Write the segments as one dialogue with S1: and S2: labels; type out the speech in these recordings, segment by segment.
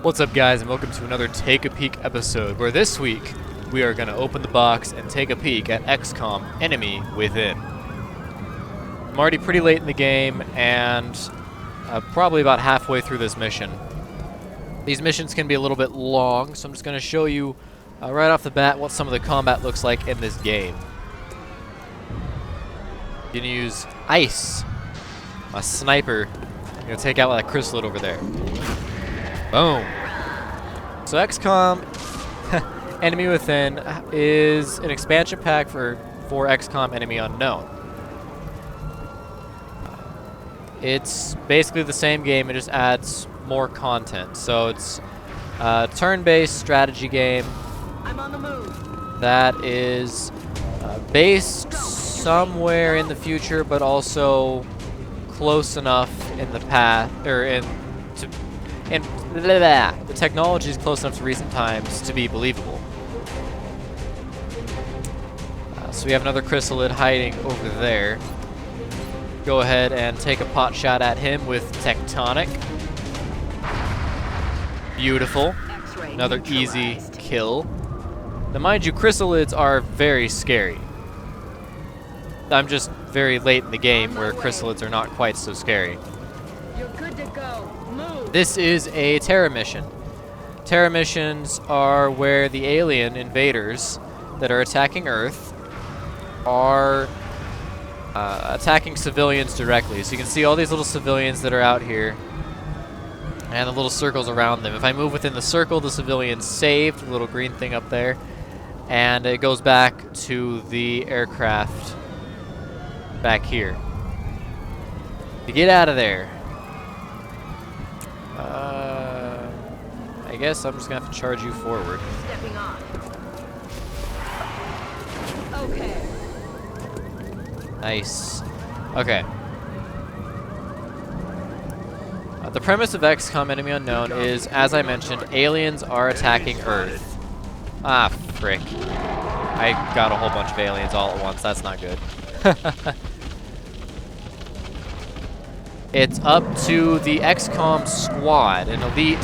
S1: What's up, guys, and welcome to another Take a Peek episode, where this week we are going to open the box and take a peek at XCOM Enemy Within. I'm already pretty late in the game and probably about halfway through this mission. These missions can be a little bit long, so I'm just going to show you right off the bat what some of the combat looks like in this game. You're going to use ice, a sniper. I'm going to take out that chrysalid over there. Boom. So XCOM Enemy Within is an expansion pack for XCOM Enemy Unknown. It's basically the same game, it just adds more content. So it's a turn-based strategy game that is based somewhere in the future, but also close enough in the past, or the technology is close enough to recent times to be believable. So we have another chrysalid hiding over there. Go ahead and take a pot shot at him with Tectonic. Beautiful. Another easy kill. Now mind you, chrysalids are very scary. I'm just very late in the game where chrysalids are not quite so scary.
S2: You're good to go. Move.
S1: This is a Terra mission. Terra missions are where the alien invaders that are attacking Earth are attacking civilians directly. So you can see all these little civilians that are out here and the little circles around them. If I move within the circle, the civilian's saved, the little green thing up there, and it goes back to the aircraft back here. To get out of there, I guess I'm just gonna have to charge you forward.
S2: Stepping on. Okay.
S1: Nice. Okay. The premise of XCOM Enemy Unknown is, as I mentioned, aliens are attacking Earth. Ah, frick. I got a whole bunch of aliens all at once. That's not good. It's up to the XCOM squad, an elite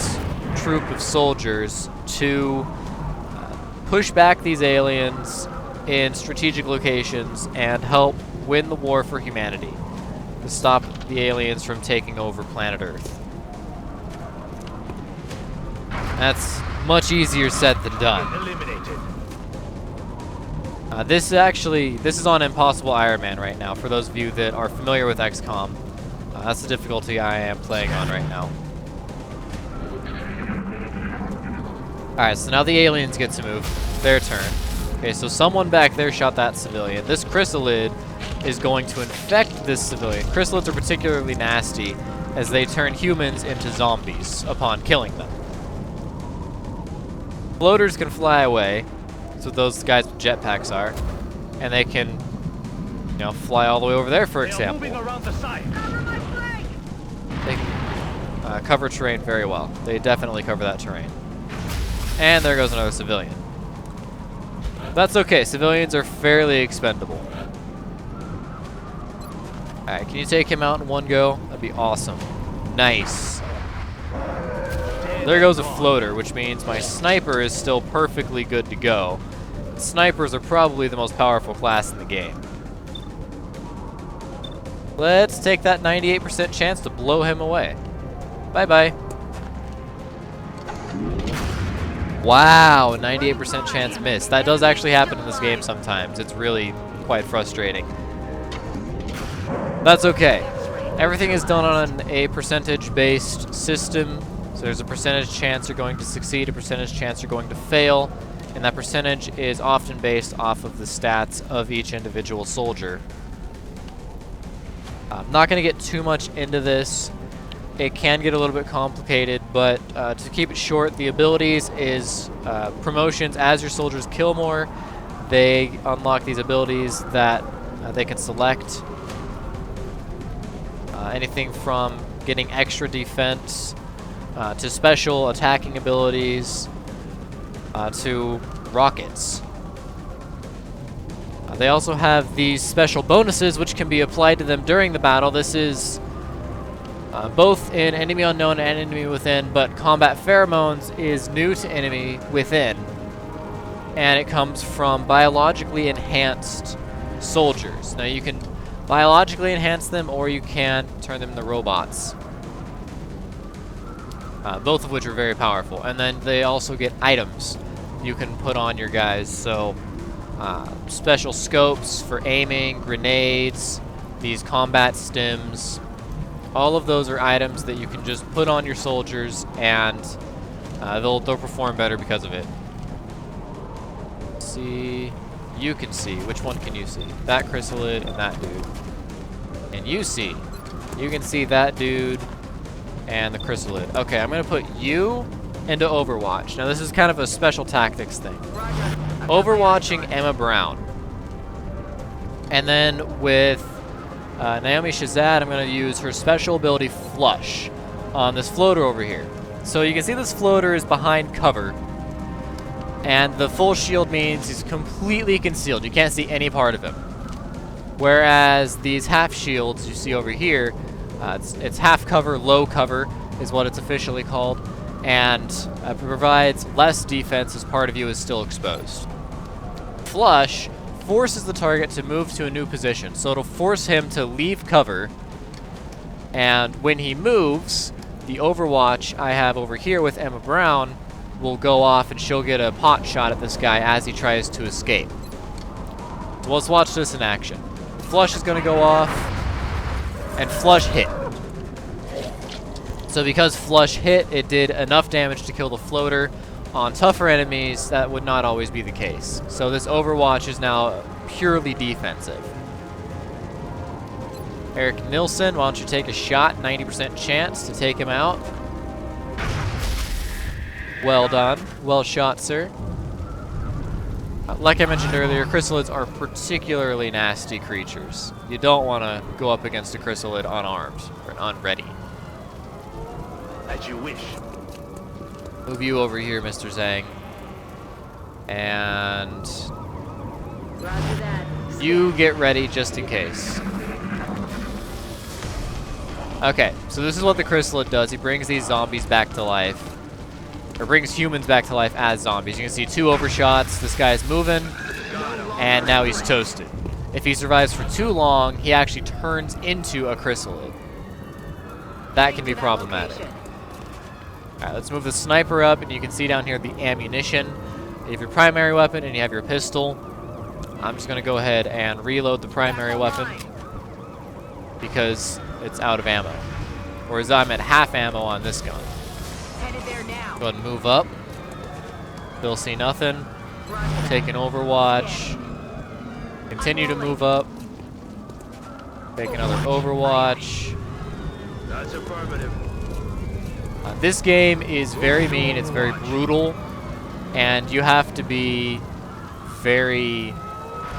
S1: troop of soldiers, to push back these aliens in strategic locations and help win the war for humanity, to stop the aliens from taking over planet Earth. That's much easier said than done. This is on Impossible Iron Man right now, for those of you that are familiar with XCOM. That's the difficulty I am playing on right now. Alright, so now the aliens get to move. Their turn. Okay, so someone back there shot that civilian. This chrysalid is going to infect this civilian. Chrysalids are particularly nasty as they turn humans into zombies upon killing them. Floaters can fly away. That's what those guys with jetpacks are. And they can, you know, fly all the way over there, for example. They cover terrain very well. They definitely cover that terrain. And there goes another civilian. That's okay. Civilians are fairly expendable. Alright, can you take him out in one go? That'd be awesome. Nice. There goes a floater, which means my sniper is still perfectly good to go. Snipers are probably the most powerful class in the game. Let's take that 98% chance to blow him away. Bye-bye. Wow, 98% chance miss. That does actually happen in this game sometimes. It's really quite frustrating. That's okay. Everything is done on a percentage-based system. So there's a percentage chance you're going to succeed, a percentage chance you're going to fail, and that percentage is often based off of the stats of each individual soldier. I'm not going to get too much into this. It can get a little bit complicated, but to keep it short, the abilities is promotions. As your soldiers kill more, they unlock these abilities that they can select. Anything from getting extra defense to special attacking abilities to rockets. They also have these special bonuses which can be applied to them during the battle. This is both in Enemy Unknown and Enemy Within, but Combat Pheromones is new to Enemy Within, and it comes from biologically enhanced soldiers. Now you can biologically enhance them, or you can turn them into robots, both of which are very powerful. And then they also get items you can put on your guys, so special scopes for aiming, grenades, these combat stims. All of those are items that you can just put on your soldiers, and they'll perform better because of it. See, you can see. Which one can you see? That chrysalid and that dude. And you can see that dude and the chrysalid. Okay, I'm gonna put you into Overwatch. Now this is kind of a special tactics thing. Overwatching Emma Brown. And then with Naomi Shazad, I'm going to use her special ability Flush on this floater over here. So you can see this floater is behind cover, and the full shield means he's completely concealed. You can't see any part of him. Whereas these half shields you see over here, it's half cover, low cover is what it's officially called, and provides less defense as part of you is still exposed. Flush forces the target to move to a new position, so it'll force him to leave cover, and when he moves, the Overwatch I have over here with Emma Brown will go off, and she'll get a pot shot at this guy as he tries to escape. So let's watch this in action. Flush is going to go off, and Flush hit. So because Flush hit, it did enough damage to kill the floater. On tougher enemies, that would not always be the case. So this Overwatch is now purely defensive. Eric Nilsson, why don't you take a shot? 90% chance to take him out. Well done. Well shot, sir. Like I mentioned earlier, chrysalids are particularly nasty creatures. You don't want to go up against a chrysalid unarmed or unready.
S3: As you wish.
S1: Move you over here, Mr. Zhang. And
S2: Roger that.
S1: you get ready just in case. Okay, so this is what the chrysalid does. He brings these zombies back to life. Or brings humans back to life as zombies. You can see 2 overshots. This guy's moving, and now he's toasted. If he survives for too long, he actually turns into a chrysalid. That can be problematic. Alright, let's move the sniper up, and you can see down here the ammunition. You have your primary weapon, and you have your pistol. I'm just going to go ahead and reload the primary weapon because it's out of ammo. Whereas I'm at half ammo on this gun.
S2: Headed there now.
S1: Go ahead and move up. Still see nothing. Take an Overwatch. Continue to move up. Take another Overwatch.
S3: That's affirmative.
S1: This game is very mean, it's very brutal, and you have to be very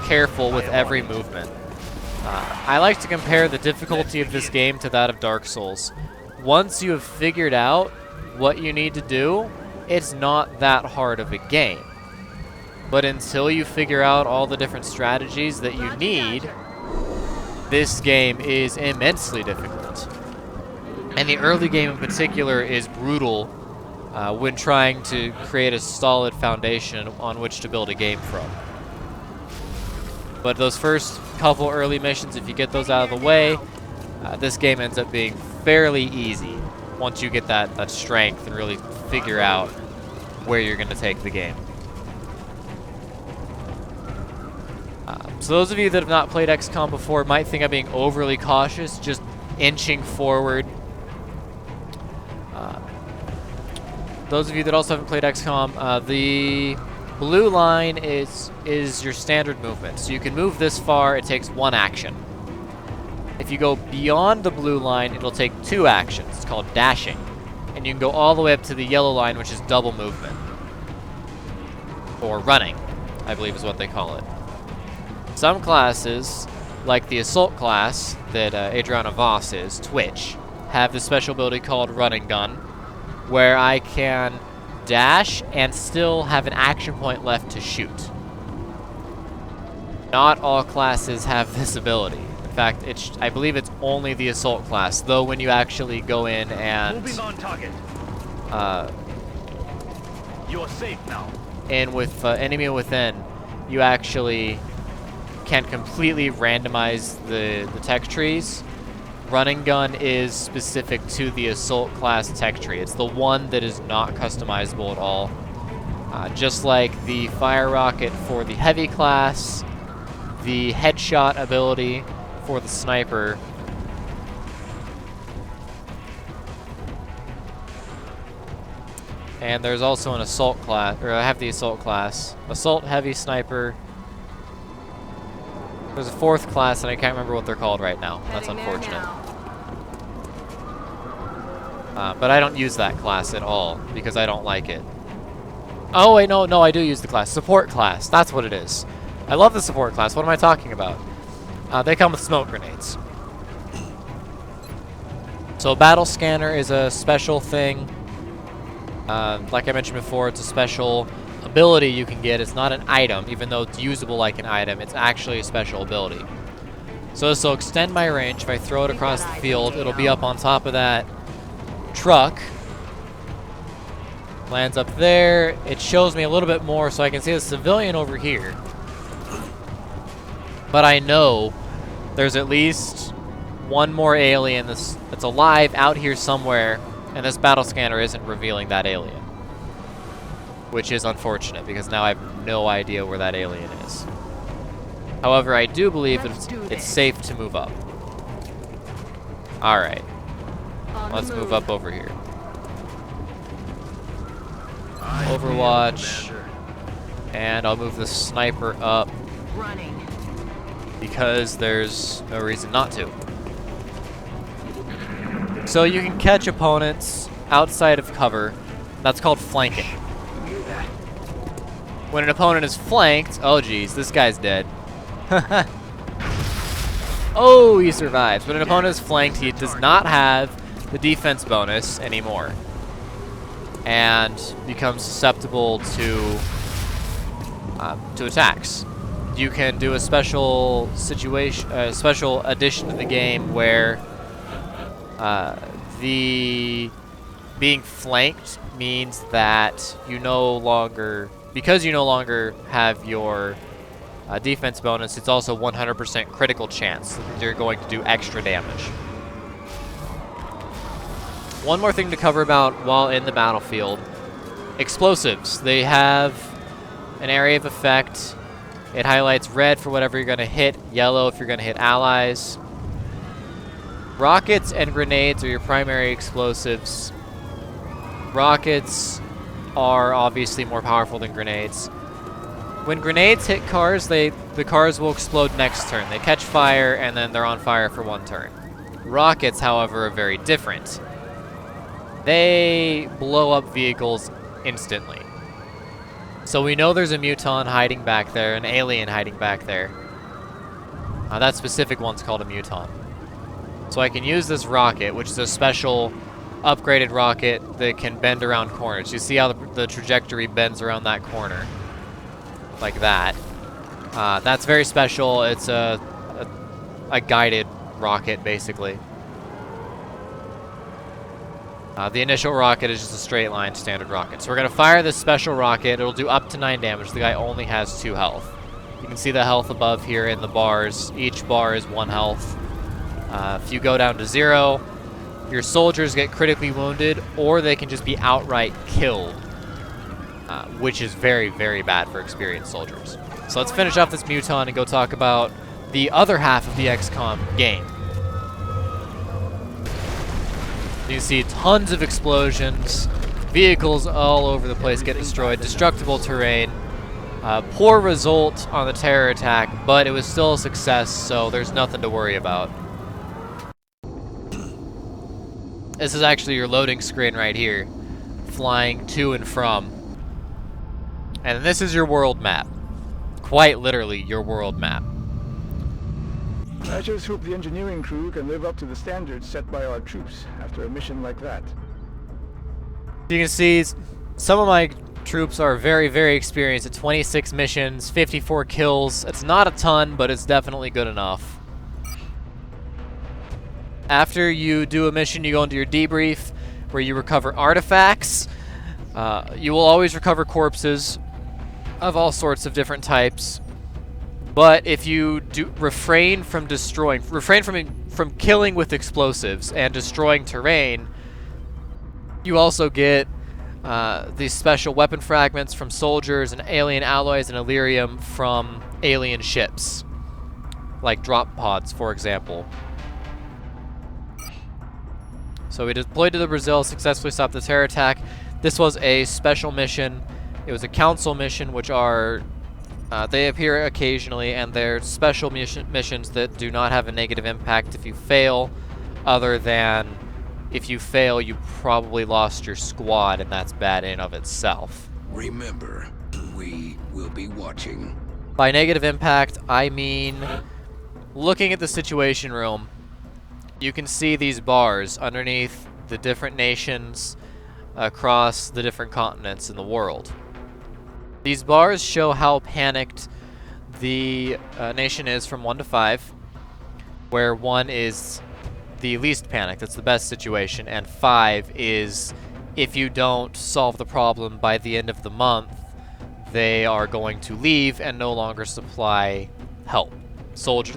S1: careful with every movement. I like to compare the difficulty of this game to that of Dark Souls. Once you have figured out what you need to do, it's not that hard of a game. But until you figure out all the different strategies that you need, this game is immensely difficult. And the early game in particular is brutal when trying to create a solid foundation on which to build a game from. But those first couple early missions, if you get those out of the way, this game ends up being fairly easy once you get that strength and really figure out where you're going to take the game. So those of you that have not played XCOM before might think I'm being overly cautious, just inching forward. Those of you that also haven't played XCOM, the blue line is your standard movement. So you can move this far, it takes 1 action. If you go beyond the blue line, it'll take 2 actions. It's called dashing. And you can go all the way up to the yellow line, which is double movement. Or running, I believe is what they call it. Some classes, like the Assault class that Adriana Voss is, Twitch, have this special ability called Run and Gun, where I can dash and still have an action point left to shoot. Not all classes have this ability. In fact, I believe it's only the assault class, though when you actually go in and
S3: Moving on target. You're safe now.
S1: and with enemy within, you actually can completely randomize the tech trees. Running gun is specific to the assault class tech tree. It's the one that is not customizable at all. Just like the fire rocket for the heavy class, the headshot ability for the sniper, and there's also an assault class, or I have the assault class. Assault, heavy, sniper. There's a fourth class, and I can't remember what they're called right now. That's unfortunate. But I don't use that class at all, because I don't like it. Oh, wait, no, I do use the class. Support class, that's what it is. I love the support class. What am I talking about? They come with smoke grenades. So battle scanner is a special thing. Like I mentioned before, it's a special ability you can get. It's not an item, even though it's usable like an item. It's actually a special ability. So this will extend my range. If I throw it across the field, it'll be up on top of that truck. Lands up there. It shows me a little bit more, so I can see the civilian over here. But I know there's at least one more alien that's alive out here somewhere, and this battle scanner isn't revealing that alien. Which is unfortunate, because now I have no idea where that alien is. However, I do believe it's safe to move up. Alright. Let's move up over here. Overwatch. And I'll move the sniper up. Because there's no reason not to. So you can catch opponents outside of cover. That's called flanking. When an opponent is flanked, oh geez, this guy's dead. Oh, he survives. When an opponent is flanked, he does not have the defense bonus anymore, and becomes susceptible to attacks. You can do a special situation, special addition to the game where the being flanked means that you no longer, because you no longer have your defense bonus, it's also 100% critical chance that you're going to do extra damage. One more thing to cover about while in the battlefield. Explosives. They have an area of effect. It highlights red for whatever you're going to hit, yellow if you're going to hit allies. Rockets and grenades are your primary explosives. Rockets are obviously more powerful than grenades. When grenades hit cars, the cars will explode next turn. They catch fire and then they're on fire for one turn. Rockets, however, are very different. They blow up vehicles instantly. So we know there's a muton hiding back there, an alien hiding back there. That specific one's called a muton. So I can use this rocket, which is a special upgraded rocket that can bend around corners. You see how the trajectory bends around that corner? Like that. That's very special. It's a guided rocket, basically. The initial rocket is just a straight line standard rocket. So we're going to fire this special rocket. It'll do up to 9 damage. The guy only has 2 health. You can see the health above here in the bars. Each bar is 1 health. If you go down to 0, your soldiers get critically wounded, or they can just be outright killed, which is very, very bad for experienced soldiers. So let's finish off this muton and go talk about the other half of the XCOM game. You see tons of explosions, vehicles all over the place get destroyed, destructible terrain, poor result on the terror attack, but it was still a success, so there's nothing to worry about. This is actually your loading screen right here, flying to and from. And this is your world map. Quite literally your world map.
S4: I just hope the engineering crew can live up to the standards set by our troops after a mission like that.
S1: You can see some of my troops are very, very experienced at 26 missions, 54 kills. It's not a ton, but it's definitely good enough. After you do a mission, you go into your debrief, where you recover artifacts. You will always recover corpses of all sorts of different types. But if you do refrain from killing with explosives and destroying terrain, you also get these special weapon fragments from soldiers and alien alloys and Illyrium from alien ships, like drop pods, for example. So we deployed to the Brazil, successfully stopped the terror attack. This was a special mission. It was a council mission, which are they appear occasionally, and they're special missions that do not have a negative impact if you fail, other than if you fail, you probably lost your squad, and that's bad in of itself.
S5: Remember, we will be watching.
S1: By negative impact, I mean looking at the Situation Room, you can see these bars underneath the different nations across the different continents in the world. These bars show how panicked the nation is from 1 to 5, where 1 is the least panicked, that's the best situation, and 5 is if you don't solve the problem by the end of the month, they are going to leave and no longer supply help.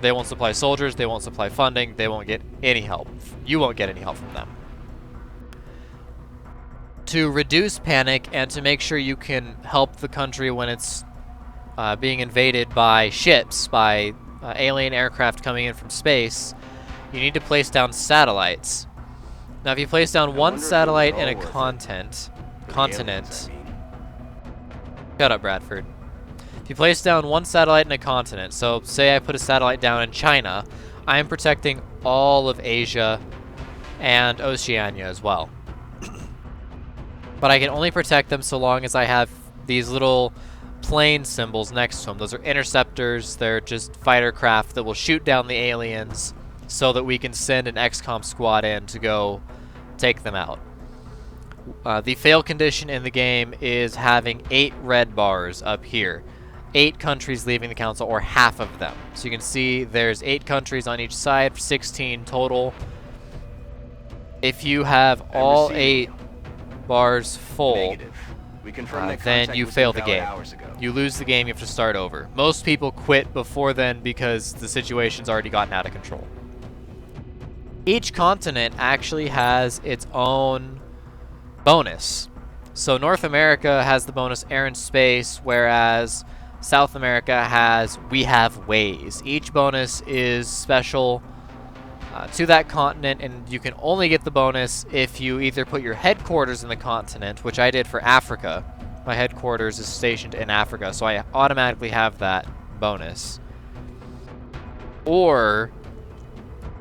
S1: They won't supply soldiers, they won't supply funding, they won't get any help. You won't get any help from them. To reduce panic and to make sure you can help the country when it's being invaded by ships, by alien aircraft coming in from space, you need to place down satellites. Now, if you place down one satellite in a continent, shut up, Bradford. If you place down one satellite in a continent, so say I put a satellite down in China, I am protecting all of Asia and Oceania as well. But I can only protect them so long as I have these little plane symbols next to them. Those are interceptors. They're just fighter craft that will shoot down the aliens so that we can send an XCOM squad in to go take them out. The fail condition in the game is having 8 red bars up here. 8 countries leaving the council, or half of them. So you can see there's 8 countries on each side, 16 total. If you have all 8 bars full, then you fail the game. You lose the game, you have to start over. Most people quit before then because the situation's already gotten out of control. Each continent actually has its own bonus. So North America has the bonus Air and Space, whereas South America has We Have Ways. Each bonus is special to that continent, and you can only get the bonus if you either put your headquarters in the continent, which I did for Africa. My headquarters is stationed in Africa, so I automatically have that bonus. Or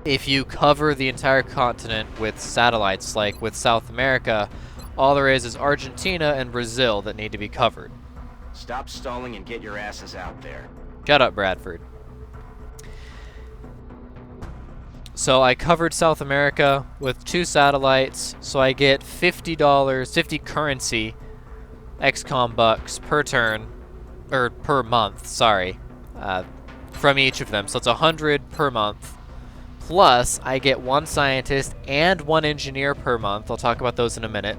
S1: if you cover the entire continent with satellites, like with South America, all there is Argentina and Brazil that need to be covered.
S6: Stop stalling and get your asses out there.
S1: Shut up, Bradford. So I covered South America with 2 satellites, so I get $50, 50 currency XCOM bucks per turn, or per month, sorry, from each of them. So it's 100 per month. Plus, I get 1 scientist and 1 engineer per month. I'll talk about those in a minute.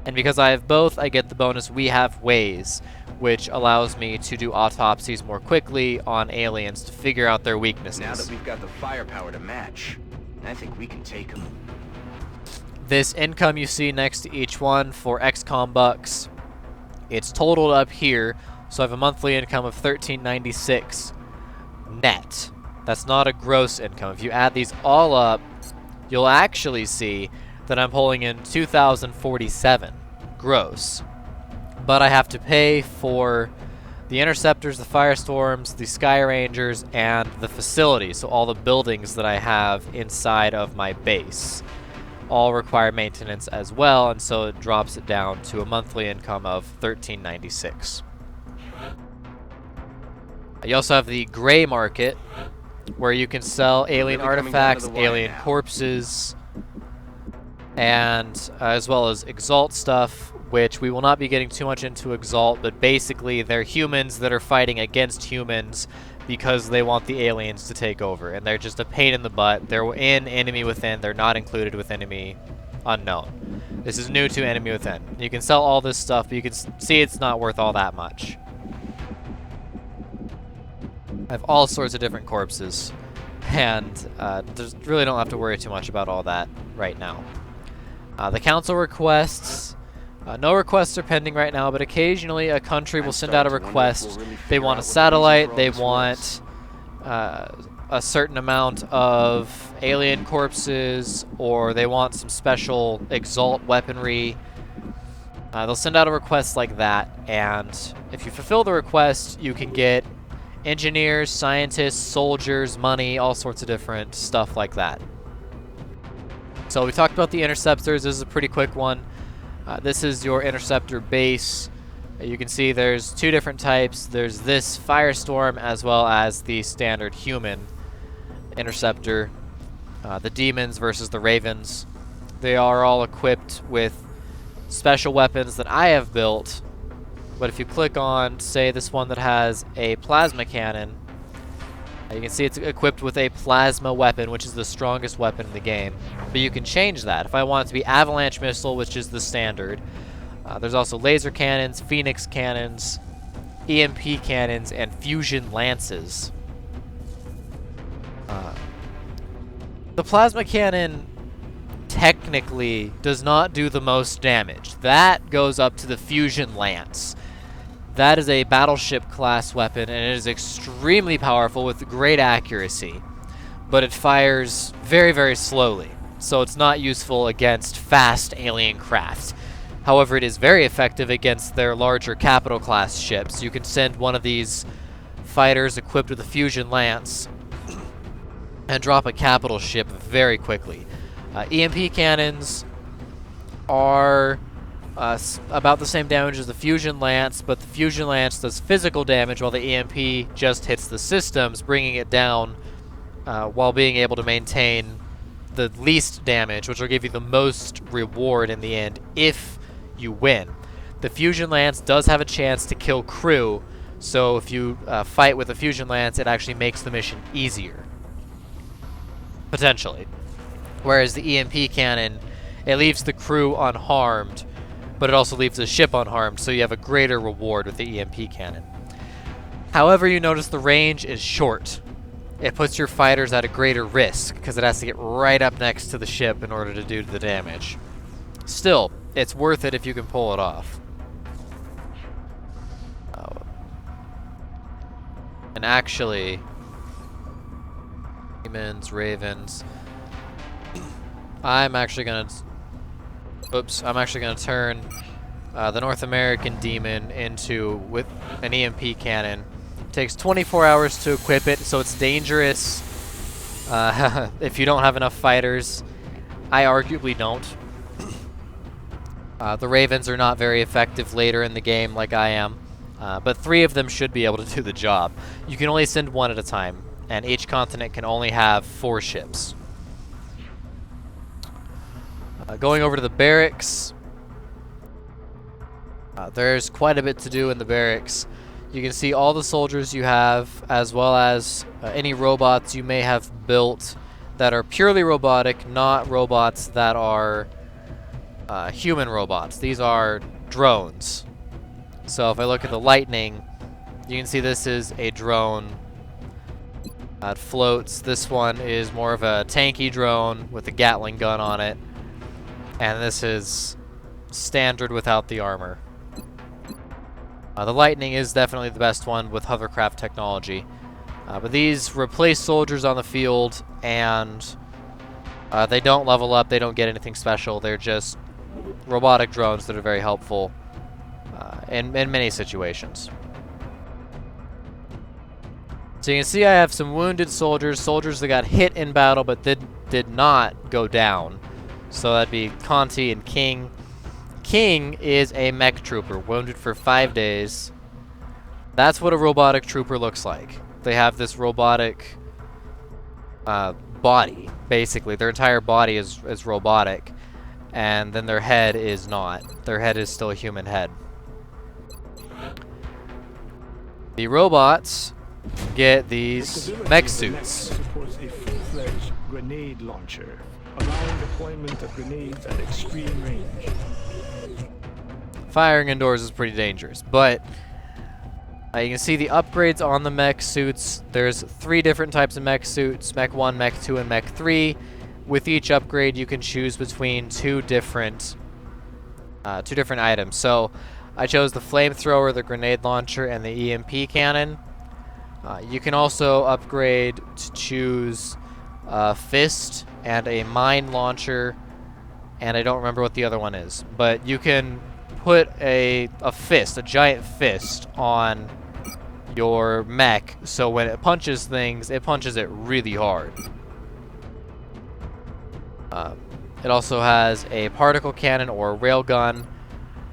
S1: And because I have both, I get the bonus We Have Ways, which allows me to do autopsies more quickly on aliens to figure out their weaknesses.
S6: Now that we've got the firepower to match, I think we can take them.
S1: This income you see next to each one for XCOM bucks, it's totaled up here, so I have a monthly income of $13.96 net. That's not a gross income. If you add these all up, you'll actually see that I'm pulling in $2,047 gross. But I have to pay for the interceptors, the firestorms, the Sky Rangers, and the facility. So all the buildings that I have inside of my base all require maintenance as well, and so it drops it down to a monthly income of $13.96. You also have the gray market, where you can sell alien artifacts, alien corpses, and as well as Exalt stuff, which we will not be getting too much into Exalt, but basically they're humans that are fighting against humans because they want the aliens to take over, and they're just a pain in the butt. They're in Enemy Within, they're not included with Enemy Unknown. This is new to Enemy Within. You can sell all this stuff, but you can see it's not worth all that much. I have all sorts of different corpses, and really don't have to worry too much about all that right now. The council requests, no requests are pending right now, but occasionally a country will send out a request. They want a satellite, they want a certain amount of alien corpses, or they want some special Exalt weaponry. They'll send out a request like that, and if you fulfill the request, you can get engineers, scientists, soldiers, money, all sorts of different stuff like that. So we talked about the interceptors. This is a pretty quick one. This is your interceptor base. You can see there's two different types. There's this Firestorm as well as the standard human interceptor. The demons versus the ravens. They are all equipped with special weapons that I have built. But if you click on, say, this one that has a plasma cannon, you can see it's equipped with a plasma weapon, which is the strongest weapon in the game. But you can change that. If I want it to be avalanche missile, which is the standard. There's also laser cannons, phoenix cannons, EMP cannons, and fusion lances. The plasma cannon technically does not do the most damage. That goes up to the fusion lance. That is a battleship class weapon, and it is extremely powerful with great accuracy, but it fires very, very slowly, so it's not useful against fast alien craft. However, it is very effective against their larger capital class ships. You can send one of these fighters equipped with a fusion lance and drop a capital ship very quickly. EMP cannons are about the same damage as the fusion lance, but the fusion lance does physical damage while the EMP just hits the systems, bringing it down while being able to maintain the least damage, which will give you the most reward in the end if you win. The fusion lance does have a chance to kill crew, so if you fight with a fusion lance, it actually makes the mission easier, potentially. Whereas the EMP cannon, it leaves the crew unharmed, but it also leaves the ship unharmed, so you have a greater reward with the EMP cannon. However, you notice the range is short. It puts your fighters at a greater risk, because it has to get right up next to the ship in order to do the damage. Still, it's worth it if you can pull it off. And actually, demons, ravens, I'm actually gonna turn the North American demon into with an EMP cannon. It takes 24 hours to equip it, so it's dangerous if you don't have enough fighters. I arguably don't. The ravens are not very effective later in the game like I am, but 3 of them should be able to do the job. You can only send 1 at a time, and each continent can only have 4 ships. Going over to the barracks, there's quite a bit to do in the barracks. You can see all the soldiers you have, as well as any robots you may have built that are purely robotic, not robots that are human robots. These are drones. So if I look at the Lightning, you can see this is a drone that floats. This one is more of a tanky drone with a Gatling gun on it. And this is standard without the armor. The Lightning is definitely the best one with hovercraft technology. But these replace soldiers on the field, and they don't level up, they don't get anything special. They're just robotic drones that are very helpful in many situations. So you can see I have some wounded soldiers, soldiers that got hit in battle but did not go down. So that'd be Conti and King. King is a mech trooper, wounded for 5 days. That's what a robotic trooper looks like. They have this robotic body, basically. Their entire body is robotic. and then their head is not. Their head is still a human head. The robots get these mech suits.
S4: Supports a full-fledged grenade launcher, allowing deployment of grenades at extreme range.
S1: Firing indoors is pretty dangerous, but you can see the upgrades on the mech suits. There's 3 different types of mech suits: Mech 1, Mech 2, and Mech 3. With each upgrade, you can choose between two different items. So I chose the flamethrower, the grenade launcher, and the EMP cannon. You can also upgrade to choose a fist and a mine launcher, and I don't remember what the other one is. But you can put a fist, a giant fist, on your mech, so when it punches things, it punches it really hard. It also has a particle cannon or a railgun.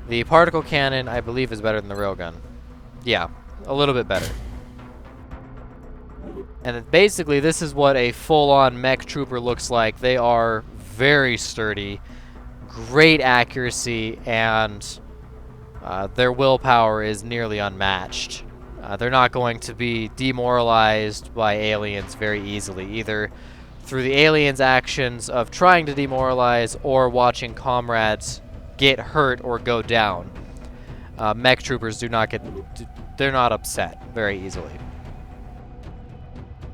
S1: The particle cannon, I believe, is better than the railgun. Yeah, a little bit better. And basically, this is what a full-on mech trooper looks like. They are very sturdy, great accuracy, and their willpower is nearly unmatched. They're not going to be demoralized by aliens very easily, either through the aliens' actions of trying to demoralize or watching comrades get hurt or go down. Mech troopers they're not upset very easily.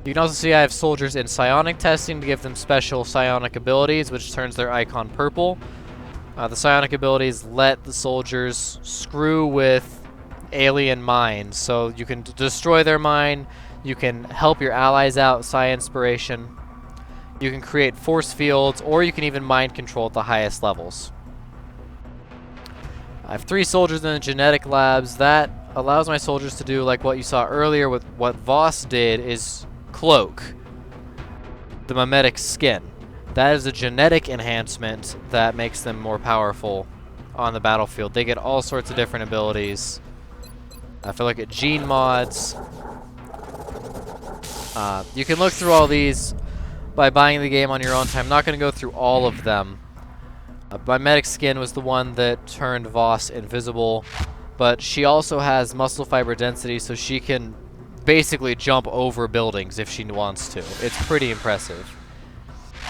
S1: You can also see I have soldiers in psionic testing to give them special psionic abilities, which turns their icon purple. The psionic abilities let the soldiers screw with alien mines, so you can destroy their mine, you can help your allies out, psi inspiration, you can create force fields, or you can even mind control at the highest levels. I have 3 soldiers in the genetic labs. That allows my soldiers to do like what you saw earlier with what Voss did, is cloak the mimetic skin. That is a genetic enhancement that makes them more powerful on the battlefield. They get all sorts of different abilities. If I look at gene mods, you can look through all these by buying the game on your own time. I'm not going to go through all of them. Mimetic skin was the one that turned Voss invisible, but she also has muscle fiber density, so she can basically jump over buildings if she wants to. It's pretty impressive.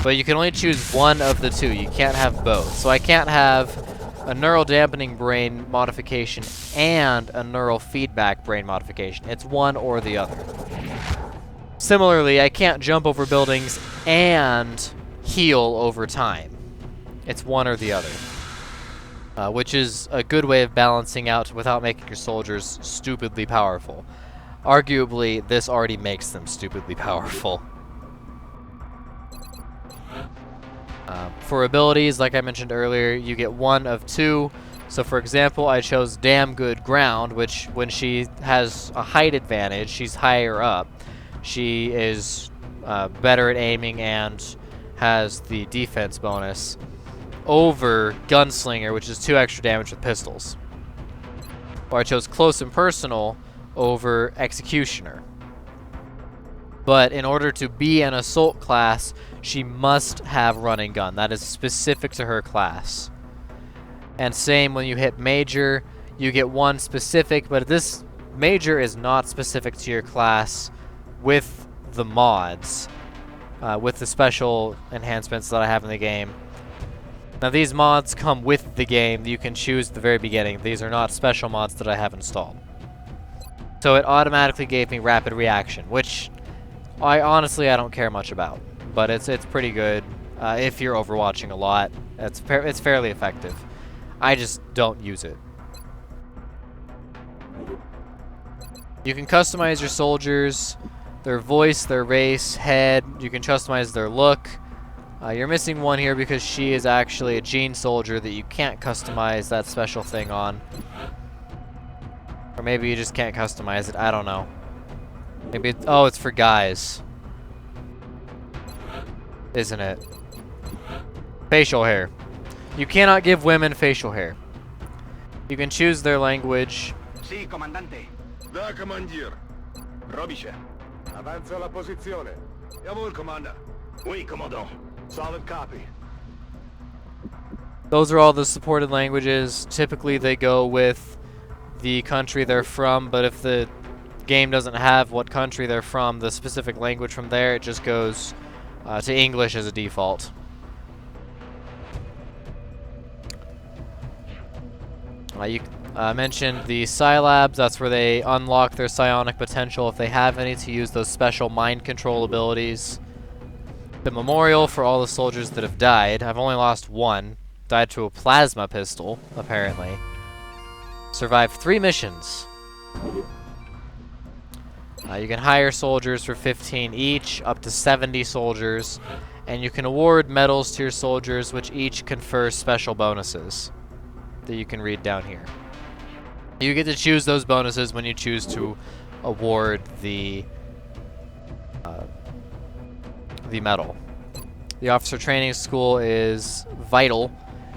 S1: But you can only choose one of the 2. You can't have both. So I can't have a neural dampening brain modification and a neural feedback brain modification. It's one or the other. Similarly, I can't jump over buildings and heal over time. It's one or the other. Which is a good way of balancing out without making your soldiers stupidly powerful. Arguably, this already makes them stupidly powerful. For abilities, like I mentioned earlier, you get one of 2. So for example, I chose Damn Good Ground, which when she has a height advantage, she's higher up. She is better at aiming and has the defense bonus over Gunslinger, which is 2 extra damage with pistols. Or I chose Close and Personal over Executioner. But in order to be an assault class, she must have running gun. That is specific to her class. And same when you hit major, you get one specific, but this major is not specific to your class with the mods, with the special enhancements that I have in the game. Now these mods come with the game. You can choose at the very beginning. These are not special mods that I have installed. So it automatically gave me rapid reaction, which I don't care much about, but it's pretty good if you're overwatching a lot. It's fairly effective. I just don't use it. You can customize your soldiers, their voice, their race, head. You can customize their look. You're missing one here because she is actually a gene soldier that you can't customize that special thing on. Or maybe you just can't customize it. I don't know. Maybe it's for guys. Isn't it? Facial hair. You cannot give women facial hair. You can choose their language.
S6: Sí, comandante.
S3: Da, commandier. Robisze.
S4: Avanza la posizione.
S3: Jawohl, Commander. Oui, commandant.
S4: Solid copy.
S1: Those are all the supported languages. Typically they go with the country they're from, but if the game doesn't have what country they're from, the specific language from there, it just goes to English as a default. You mentioned the Psilabs. That's where they unlock their psionic potential if they have any to use those special mind control abilities. The memorial for all the soldiers that have died. I've only lost one. Died to a plasma pistol, apparently. Survived 3 missions. You can hire soldiers for 15 each, up to 70 soldiers, and you can award medals to your soldiers, which each confer special bonuses that you can read down here. You get to choose those bonuses when you choose to award the medal. The officer training school is vital.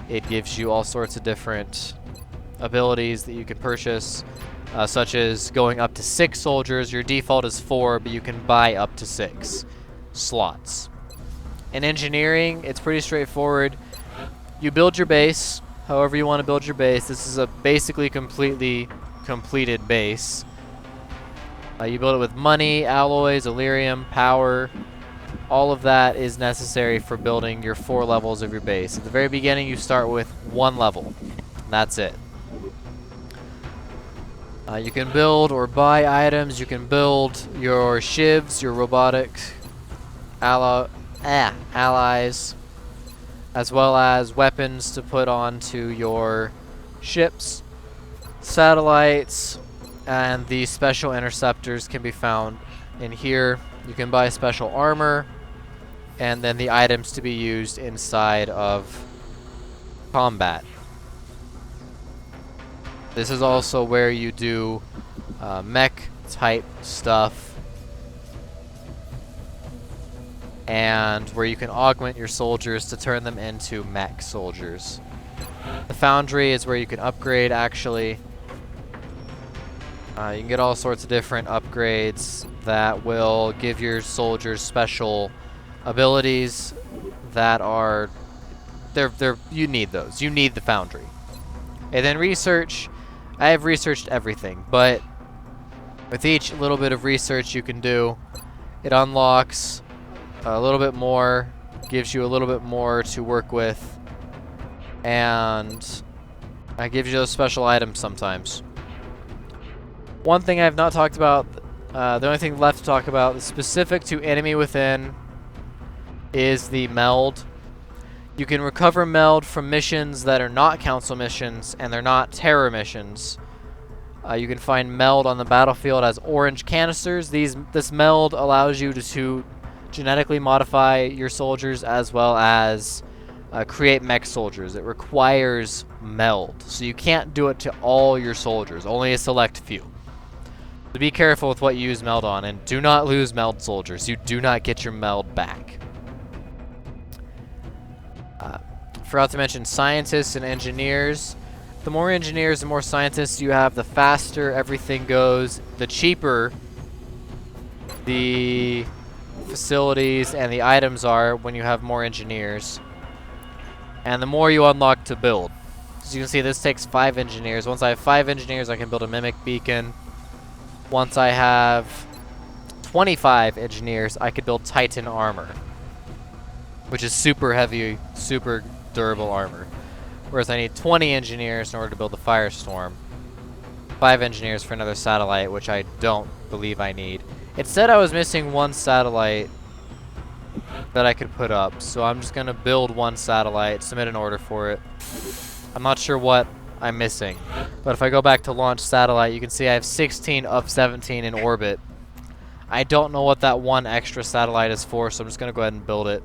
S1: It gives you all sorts of different abilities that you can purchase, such as going up to 6 soldiers. Your default is 4, but you can buy up to 6 slots. In engineering, it's pretty straightforward. You build your base however you want to build your base. This is a basically completely completed base. You build it with money, alloys, Illyrium, power. All of that is necessary for building your 4 levels of your base. At the very beginning, you start with 1 level. That's it. You can build or buy items. You can build your shivs, your robotic allies, as well as weapons to put onto your ships, satellites, and the special interceptors can be found in here. You can buy special armor, and then the items to be used inside of combat. This is also where you do mech type stuff, and where you can augment your soldiers to turn them into mech soldiers. The foundry is where you can upgrade, actually. You can get all sorts of different upgrades that will give your soldiers special abilities that are you need those. You need the foundry. And then research. I have researched everything, but with each little bit of research you can do, it unlocks a little bit more, gives you a little bit more to work with, and it gives you those special items sometimes. One thing I have not talked about, the only thing left to talk about, specific to Enemy Within, is the meld. You can recover meld from missions that are not council missions, and they're not terror missions. You can find meld on the battlefield as orange canisters. This meld allows you to genetically modify your soldiers, as well as create mech soldiers. It requires meld, so you can't do it to all your soldiers, only a select few. So be careful with what you use meld on, and do not lose meld soldiers. You do not get your meld back. Forgot to mention scientists and engineers. The more engineers and more scientists you have, the faster everything goes, the cheaper the facilities and the items are when you have more engineers, and the more you unlock to build. As you can see, this takes 5 engineers. Once I have 5 engineers, I can build a mimic beacon. Once I have 25 engineers, I could build Titan armor, which is super heavy, super durable armor. Whereas I need 20 engineers in order to build the Firestorm. 5 engineers for another satellite, which I don't believe I need. It said I was missing 1 satellite that I could put up, so I'm just going to build 1 satellite, submit an order for it. I'm not sure what I'm missing, but if I go back to launch satellite, you can see I have 16 of 17 in orbit. I don't know what that 1 extra satellite is for, so I'm just going to go ahead and build it.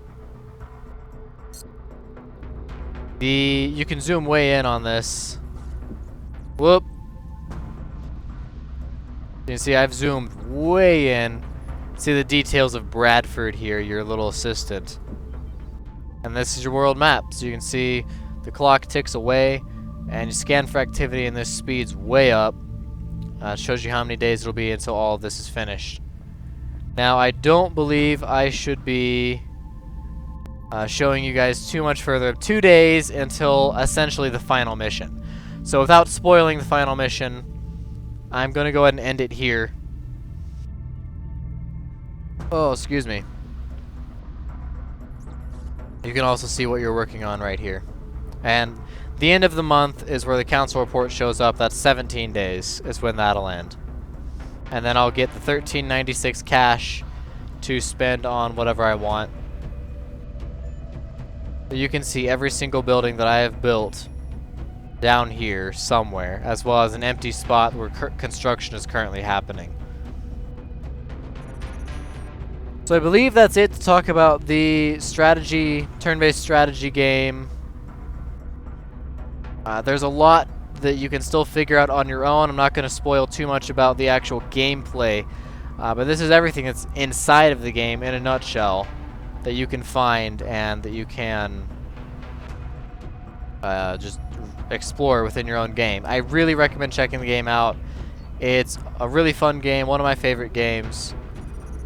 S1: You can zoom way in on this. Whoop. You can see I've zoomed way in. See the details of Bradford here, your little assistant. And this is your world map. So you can see the clock ticks away, and you scan for activity, and this speed's way up. It shows you how many days it'll be until all of this is finished. Now, I don't believe I should be showing you guys too much further. 2 days until essentially the final mission. So without spoiling the final mission, I'm going to go ahead and end it here. Oh, excuse me. You can also see what you're working on right here. And the end of the month is where the council report shows up. That's 17 days is when that'll end. And then I'll get the 1396 cash to spend on whatever I want. You can see every single building that I have built down here somewhere, as well as an empty spot where construction is currently happening. So I believe that's it to talk about the strategy, turn-based strategy game. There's a lot that you can still figure out on your own. I'm not going to spoil too much about the actual gameplay, but this is everything that's inside of the game in a nutshell that you can find and that you can just explore within your own game. I really recommend checking the game out. It's a really fun game, one of my favorite games.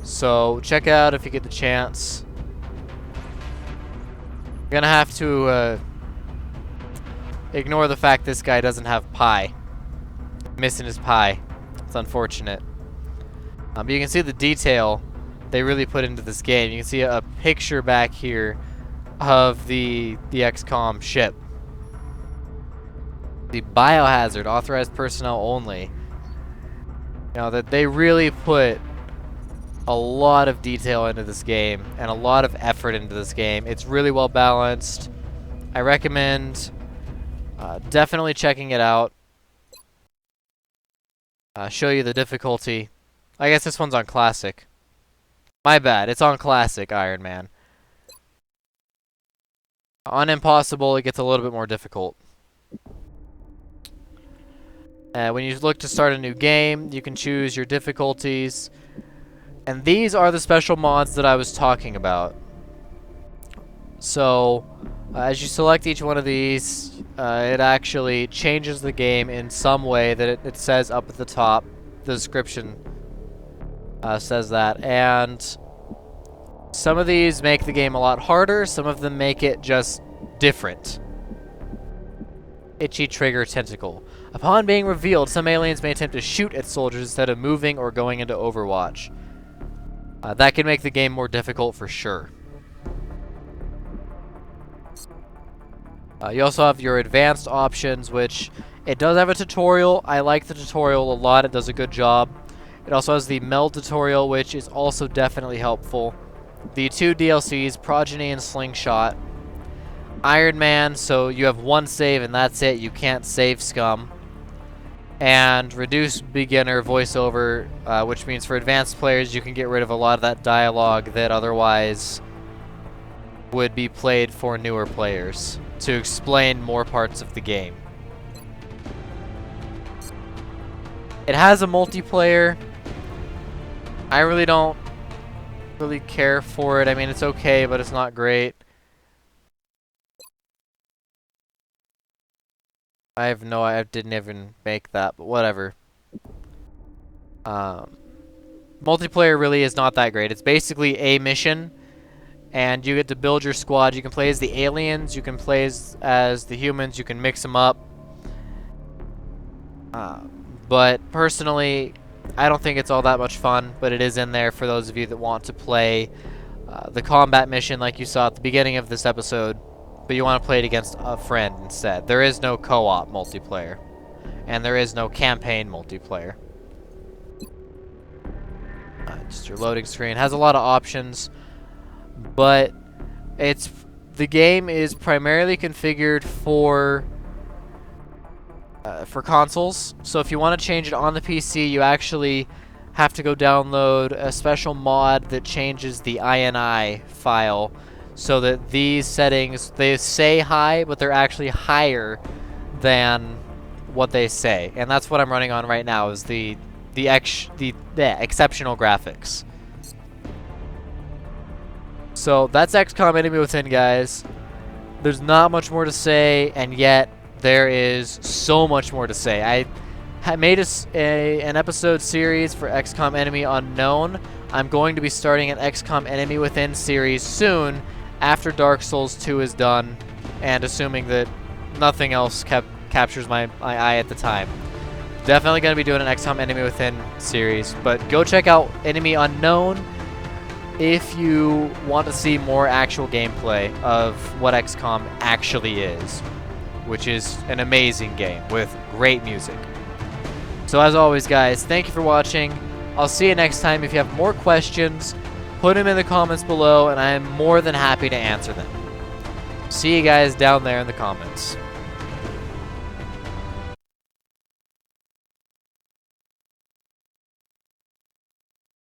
S1: So check it out if you get the chance. You're gonna have to ignore the fact this guy doesn't have pie. Missing his pie. It's unfortunate. But you can see the detail they really put into this game. You can see a picture back here of the XCOM ship. The biohazard, authorized personnel only. You know, that they really put a lot of detail into this game and a lot of effort into this game. It's really well balanced. I recommend definitely checking it out. Show you the difficulty. I guess this one's on classic. My bad, it's on classic Iron Man. On impossible, it gets a little bit more difficult. When you look to start a new game, you can choose your difficulties. And these are the special mods that I was talking about. So, as you select each one of these, it actually changes the game in some way that it says up at the top. The description says that. And some of these make the game a lot harder. Some of them make it just different. Itchy trigger tentacle. Upon being revealed, some aliens may attempt to shoot at soldiers instead of moving or going into Overwatch. That can make the game more difficult for sure. You also have your advanced options, which it does have a tutorial. I like the tutorial a lot. It does a good job. It also has the meld tutorial, which is also definitely helpful. The 2 DLCs, Progeny and Slingshot. Iron Man, so you have one save and that's it. You can't save scum. And reduced beginner voiceover, which means for advanced players you can get rid of a lot of that dialogue that otherwise would be played for newer players to explain more parts of the game. It has a multiplayer. I really don't care for it. I mean, it's okay, but it's not great. I didn't even make that, but whatever. Multiplayer really is not that great. It's basically a mission, and you get to build your squad. You can play as the aliens, you can play as the humans, you can mix them up. But personally, I don't think it's all that much fun, but it is in there for those of you that want to play the combat mission like you saw at the beginning of this episode. But you want to play it against a friend instead. There is no co-op multiplayer. And there is no campaign multiplayer. Just your loading screen. Has a lot of options. But the game is primarily configured for consoles. So if you want to change it on the PC, you actually have to go download a special mod that changes the INI file. So that these settings, they say high, but they're actually higher than what they say. And that's what I'm running on right now, is the exceptional graphics. So that's XCOM Enemy Within, guys. There's not much more to say, and yet there is so much more to say. I made an episode series for XCOM Enemy Unknown. I'm going to be starting an XCOM Enemy Within series soon. after Dark Souls 2 is done, and assuming that nothing else captures my eye at the time. Definitely going to be doing an XCOM Enemy Within series, but go check out Enemy Unknown if you want to see more actual gameplay of what XCOM actually is, which is an amazing game with great music. So as always, guys, thank you for watching. I'll see you next time. If you have more questions, put them in the comments below, and I am more than happy to answer them. See you guys down there in the comments.